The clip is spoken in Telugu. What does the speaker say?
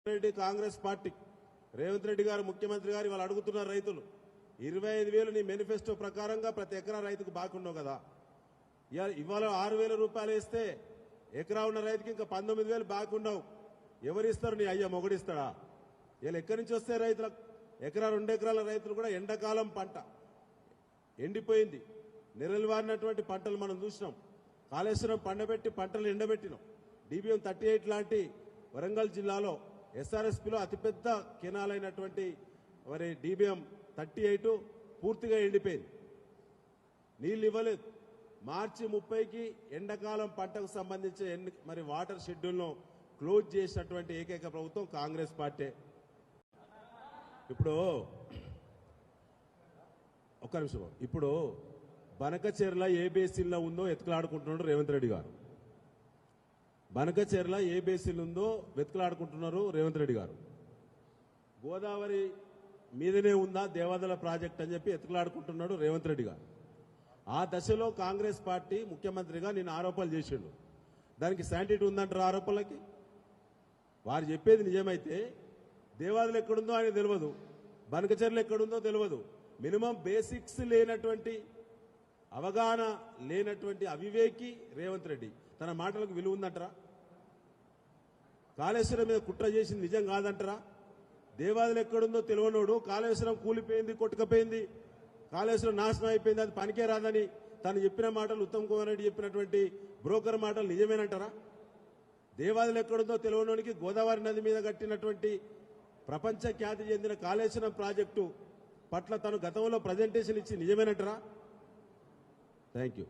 రెడ్డి కాంగ్రెస్ పార్టీ రేవంత్ రెడ్డి గారు ముఖ్యమంత్రి గారు వాళ్ళు అడుగుతున్నారు రైతులు 25,000 నీ మేనిఫెస్టో ప్రకారంగా ప్రతి ఎకరా రైతుకు బాగున్నావు కదా ఇవాళ 6,000 రూపాయలు ఇస్తే ఎకరా ఉన్న రైతుకి ఇంకా 19,000 బాగున్నావు ఎవరు ఇస్తారు నీ అయ్యా మొగుడిస్తాడా వీళ్ళు ఎక్కడి నుంచి వస్తే రైతులకు ఎకరా 2 ఎకరాల రైతులు కూడా ఎండాకాలం పంట ఎండిపోయింది నిరల్వారినటువంటి పంటలు మనం చూసినాం కాళేశ్వరం పండబెట్టి పంటలు ఎండబెట్టినాం DBM 38 లాంటి వరంగల్ జిల్లాలో SRSPలో అతిపెద్ద కెనాలైనటువంటి మరి DBM 38 పూర్తిగా ఎండిపోయింది నీళ్లు ఇవ్వలేదు మార్చి 30కి ఎండాకాలం పంటకు సంబంధించి మరి వాటర్ షెడ్యూల్ను క్లోజ్ చేసినటువంటి ఏకైక ప్రభుత్వం కాంగ్రెస్ పార్టీ. ఇప్పుడు ఒక్క నిమిషం ఇప్పుడు బనకచెర్ల ఏ బేసిన్లో ఉందో ఎత్తులాడుకుంటున్నాడు రేవంత్ రెడ్డి గారు బనకచెర్ల ఏ బేసిన్ ఉందో వెతుకులాడుకుంటున్నారు రేవంత్ రెడ్డి గారు గోదావరి మీదనే ఉందా దేవాదల ప్రాజెక్ట్ అని చెప్పి ఎత్తుకులాడుకుంటున్నాడు రేవంత్ రెడ్డి గారు ఆ దశలో కాంగ్రెస్ పార్టీ ముఖ్యమంత్రిగా నేను ఆరోపణలు చేసిండు దానికి శాంటిటీ ఉందంటారు ఆరోపణలకి వారు చెప్పేది నిజమైతే దేవాదలు ఎక్కడుందో ఆయన తెలియదు బనకచెర్ల ఎక్కడుందో తెలియదు మినిమం బేసిక్స్ లేనటువంటి అవగాహన లేనటువంటి అవివేకి రేవంత్ రెడ్డి తన మాటలకు విలువ ఉందంటారా కాళేశ్వరం మీద కుట్ర చేసింది నిజం కాదంటారా దేవాదలు ఎక్కడుందో తెలియనోడు కాళేశ్వరం కూలిపోయింది కొట్టుకపోయింది కాళేశ్వరం నాశనం అయిపోయింది అది పనికే రాదని తను చెప్పిన మాటలు ఉత్తమ్ కుమార్ రెడ్డి చెప్పినటువంటి బ్రోకర్ మాటలు నిజమేనంటారా దేవాదలు ఎక్కడుందో తెలియనోనికి గోదావరి నది మీద కట్టినటువంటి ప్రపంచ ఖ్యాతి చెందిన కాళేశ్వరం ప్రాజెక్టు పట్ల తను గతంలో ప్రజెంటేషన్ ఇచ్చి నిజమేనంటారా థ్యాంక్ యూ.